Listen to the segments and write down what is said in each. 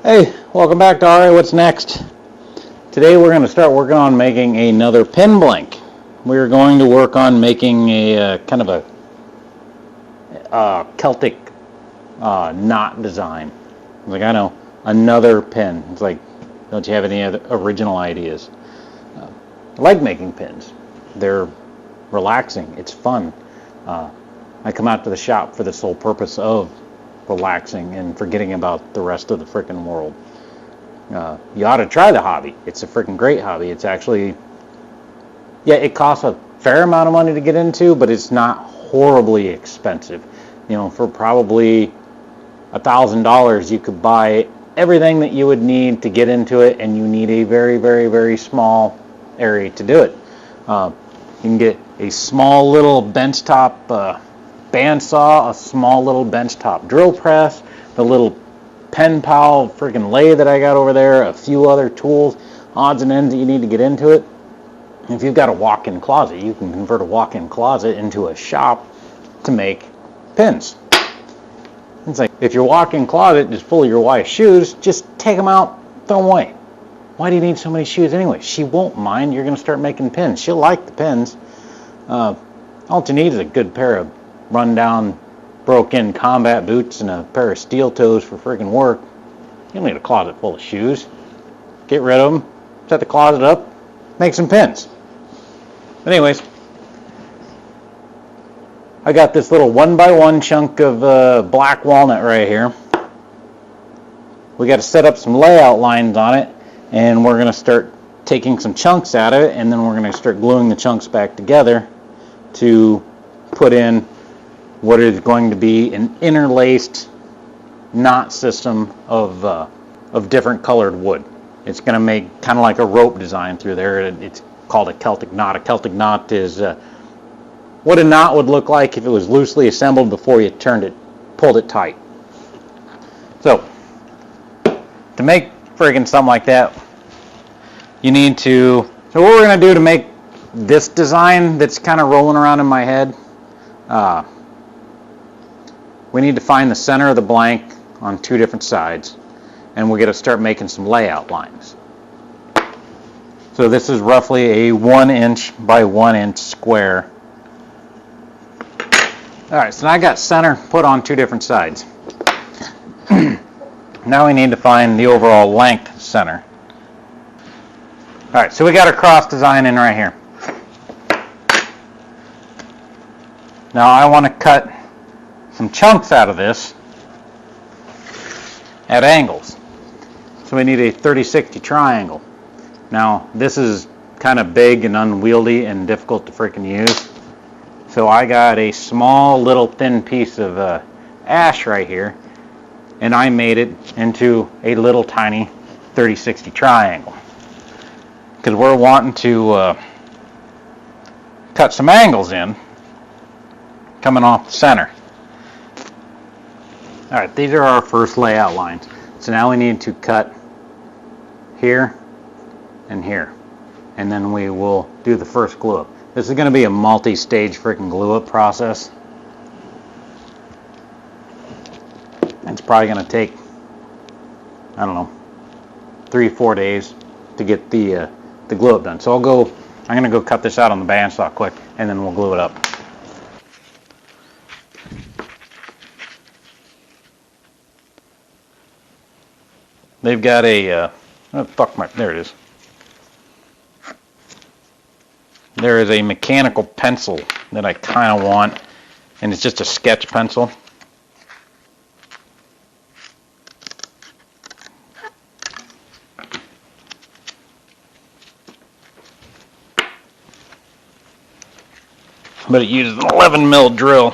Hey, welcome back to Alright, what's next? Today we're going to start working on making another pin blank. We're going to work on making a kind of a Celtic knot design. It's like, I know, another pin. It's like, don't you have any other original ideas? I like making pins. They're relaxing. It's fun. I come out to the shop for the sole purpose of relaxing and forgetting about the rest of the frickin' world. You ought to try the hobby. It's a freaking great hobby. It's actually, yeah, it costs a fair amount of money to get into, but it's not horribly expensive. You know, for probably $1,000, you could buy everything that you would need to get into it, and you need a very, very, very small area to do it. You can get a small little benchtop bandsaw, a small little benchtop drill press, the little pen pal freaking lathe that I got over there, a few other tools, odds and ends that you need to get into it. If you've got a walk-in closet, you can convert a walk-in closet into a shop to make pins. It's like, if your walk-in closet is full of your wife's shoes, just take them out, throw them away. Why do you need so many shoes anyway? She won't mind. You're going to start making pins. She'll like the pins. All you need is a good pair of run-down, broke-in combat boots and a pair of steel toes for freaking work. You don't need a closet full of shoes. Get rid of them, set the closet up, make some pins. But anyways, I got this little 1x1 chunk of black walnut right here. We got to set up some layout lines on it, and we're going to start taking some chunks out of it, and then we're going to start gluing the chunks back together to put in what is going to be an interlaced knot system of different colored wood. It's going to make kind of like a rope design through there. It's called a Celtic knot. A Celtic knot is what a knot would look like if it was loosely assembled before you pulled it tight. So, to make friggin' something like that, you need to, so what we're going to do to make this design that's kind of rolling around in my head, we need to find the center of the blank on two different sides, and we're going to start making some layout lines. So this is roughly a 1 inch by 1 inch square. Alright, so now I got center put on two different sides. Now we need to find the overall length center. Alright, so we got a cross design in right here. Now I want to cut some chunks out of this at angles. So we need a 30-60 triangle. Now this is kind of big and unwieldy and difficult to freaking use. So I got a small little thin piece of ash right here, and I made it into a little tiny 30-60 triangle. Because we're wanting to cut some angles in coming off the center. Alright, these are our first layout lines. So now we need to cut here and here. And then we will do the first glue up. This is going to be a multi-stage freaking glue up process. It's probably going to take, I don't know, 3-4 days to get the glue up done. So I'm going to go cut this out on the bandsaw quick, and then we'll glue it up. They've got a, there it is. There is a mechanical pencil that I kind of want, and it's just a sketch pencil. But it uses an 11 mil drill.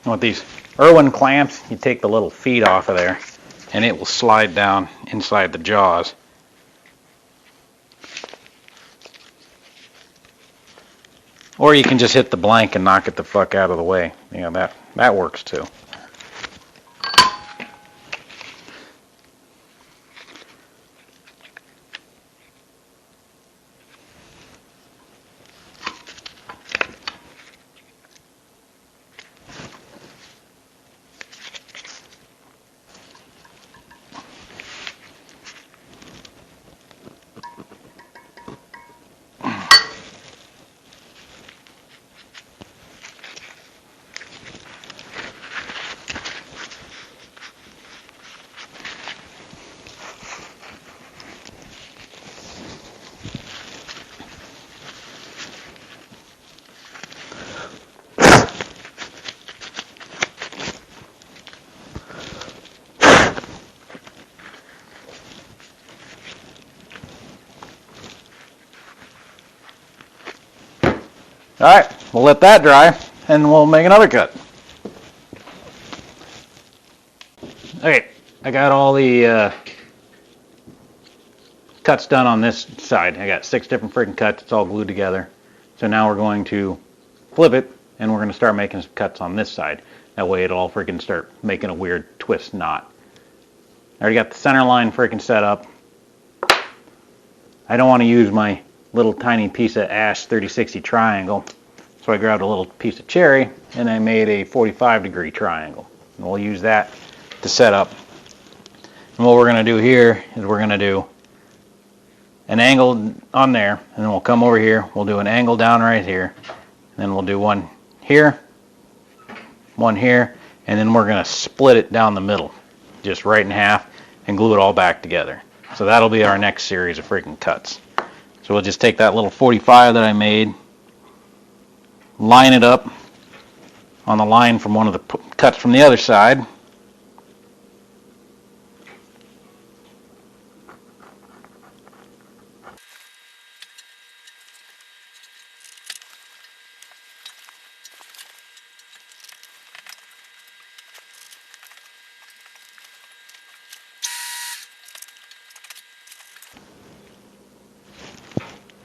With these Irwin clamps, you take the little feet off of there, and it will slide down inside the jaws. Or you can just hit the blank and knock it the fuck out of the way. You know, that works too. Alright, we'll let that dry, and we'll make another cut. Okay, I got all the cuts done on this side. I got 6 different freaking cuts. It's all glued together. So now we're going to flip it, and we're going to start making some cuts on this side. That way it'll all freaking start making a weird twist knot. I already got the center line freaking set up. I don't want to use my little tiny piece of ash 3060 triangle. So I grabbed a little piece of cherry and I made a 45-degree triangle. And we'll use that to set up. And what we're going to do here is we're going to do an angle on there, and then we'll come over here. We'll do an angle down right here. And then we'll do one here, and then we're going to split it down the middle, just right in half, and glue it all back together. So that'll be our next series of freaking cuts. So we'll just take that little 45 that I made, line it up on the line from one of the cuts from the other side.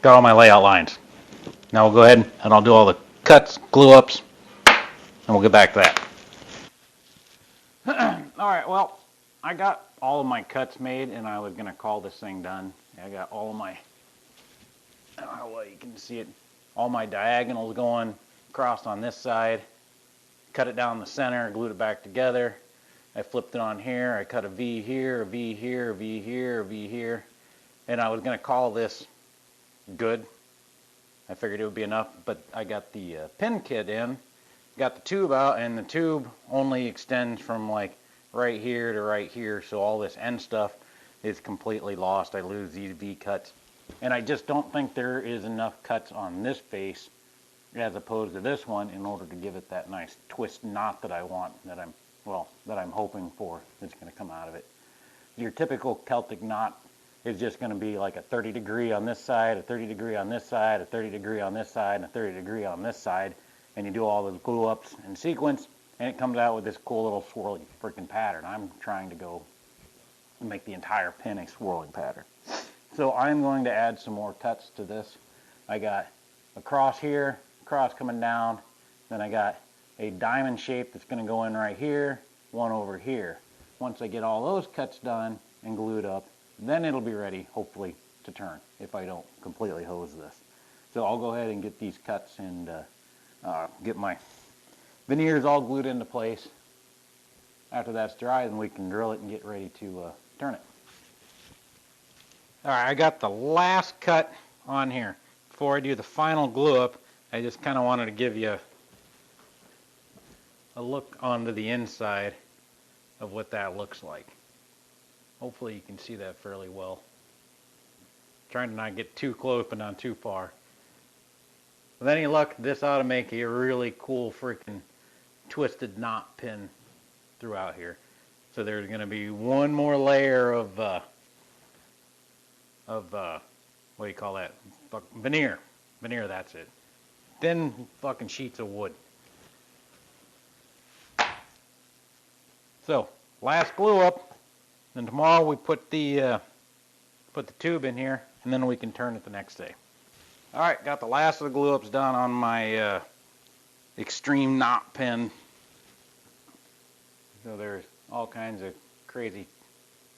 Got all my layout lines. Now we'll go ahead and I'll do all the cuts, glue ups, and we'll get back to that. Alright, well, I got all of my cuts made, and I was going to call this thing done. I got all of my, I don't know what you can see it, all my diagonals going across on this side. Cut it down the center, glued it back together. I flipped it on here. I cut a V here, a V here, a V here, a V here. And I was going to call this good. I figured it would be enough, but I got the pin kit in, got the tube out, and the tube only extends from like right here to right here, so all this end stuff is completely lost. I lose these V cuts, and I just don't think there is enough cuts on this face as opposed to this one in order to give it that nice twist knot that I want, that I'm hoping for that's going to come out of it. Your typical Celtic knot is just going to be like a 30 degree on this side, a 30 degree on this side, a 30 degree on this side, and a 30 degree on this side, and you do all those glue ups in sequence, and it comes out with this cool little swirly freaking pattern. I'm trying to go and make the entire pin a swirling pattern. So I'm going to add some more cuts to this. I got a cross here, cross coming down, then I got a diamond shape that's going to go in right here, one over here. Once I get all those cuts done and glued up, then it'll be ready, hopefully, to turn if I don't completely hose this. So I'll go ahead and get these cuts and get my veneers all glued into place. After that's dry, then we can drill it and get ready to turn it. Alright, I got the last cut on here. Before I do the final glue up, I just kind of wanted to give you a look onto the inside of what that looks like. Hopefully you can see that fairly well. Trying to not get too close but not too far. With any luck, this ought to make a really cool freaking twisted knot pin throughout here. So there's going to be one more layer of what do you call that? Veneer. Veneer, that's it. Thin fucking sheets of wood. So, last glue up, then tomorrow we put the tube in here, and then we can turn it the next day. Alright, got the last of the glue ups done on my extreme knot pin. So there's all kinds of crazy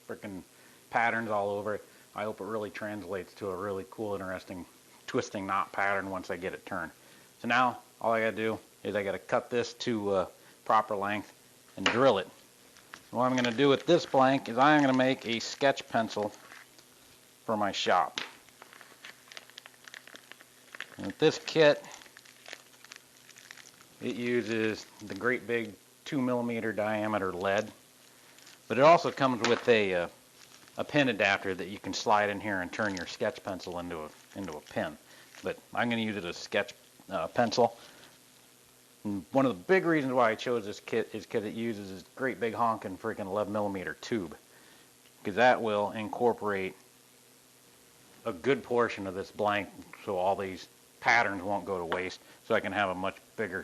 freaking patterns all over it. I hope it really translates to a really cool, interesting twisting knot pattern once I get it turned. So now all I gotta do is I gotta cut this to proper length and drill it. And what I'm gonna do with this blank is I'm gonna make a sketch pencil for my shop. And with this kit, it uses the great big 2mm diameter lead, but it also comes with a pin adapter that you can slide in here and turn your sketch pencil into a pin. But I'm going to use it as a sketch pencil. And one of the big reasons why I chose this kit is because it uses this great big honking freaking 11mm tube, because that will incorporate a good portion of this blank, so all these patterns won't go to waste, so I can have a much bigger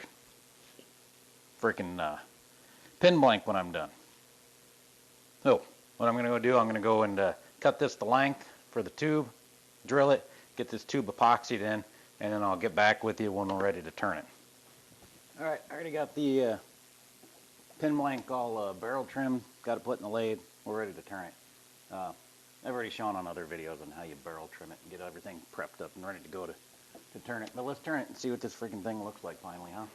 freaking pin blank when I'm done. So what I'm going to go do, I'm going to go and cut this to length for the tube, drill it, get this tube epoxied in, and then I'll get back with you when we're ready to turn it. Alright, I already got the pin blank all barrel trimmed, got it put in the lathe, we're ready to turn it. I've already shown on other videos on how you barrel trim it and get everything prepped up and ready to go to turn it. But let's turn it and see what this freaking thing looks like finally, huh?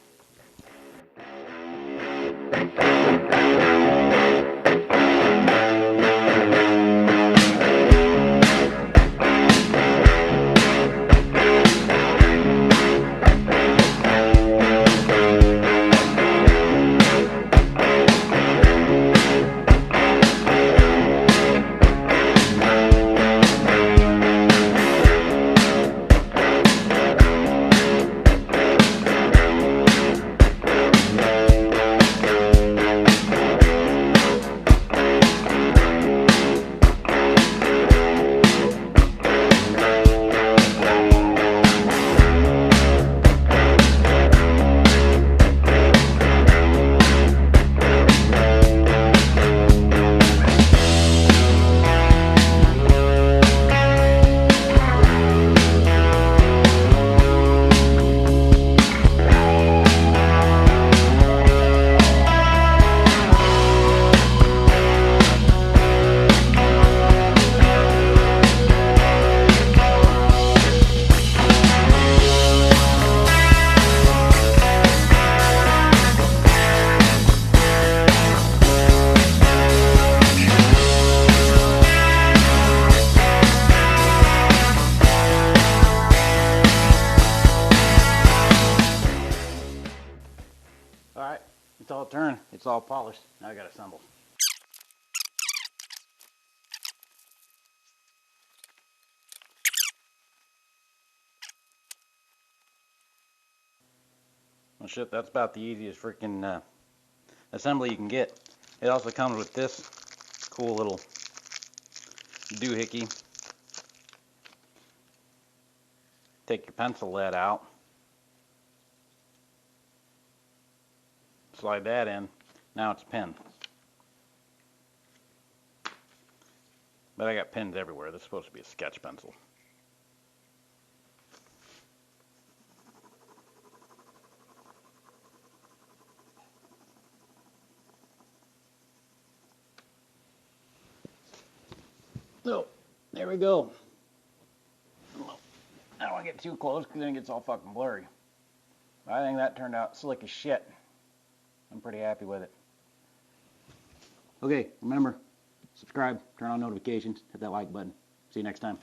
Alright, it's all turned, it's all polished, now I gotta assemble. Well shit, that's about the easiest freaking assembly you can get. It also comes with this cool little doohickey. Take your pencil lead out, slide that in, now it's a pin. But I got pins everywhere, this is supposed to be a sketch pencil. So, there we go. I don't want to get too close because then it gets all fucking blurry. But I think that turned out slick as shit. I'm pretty happy with it. Okay, remember, subscribe, turn on notifications, hit that like button. See you next time.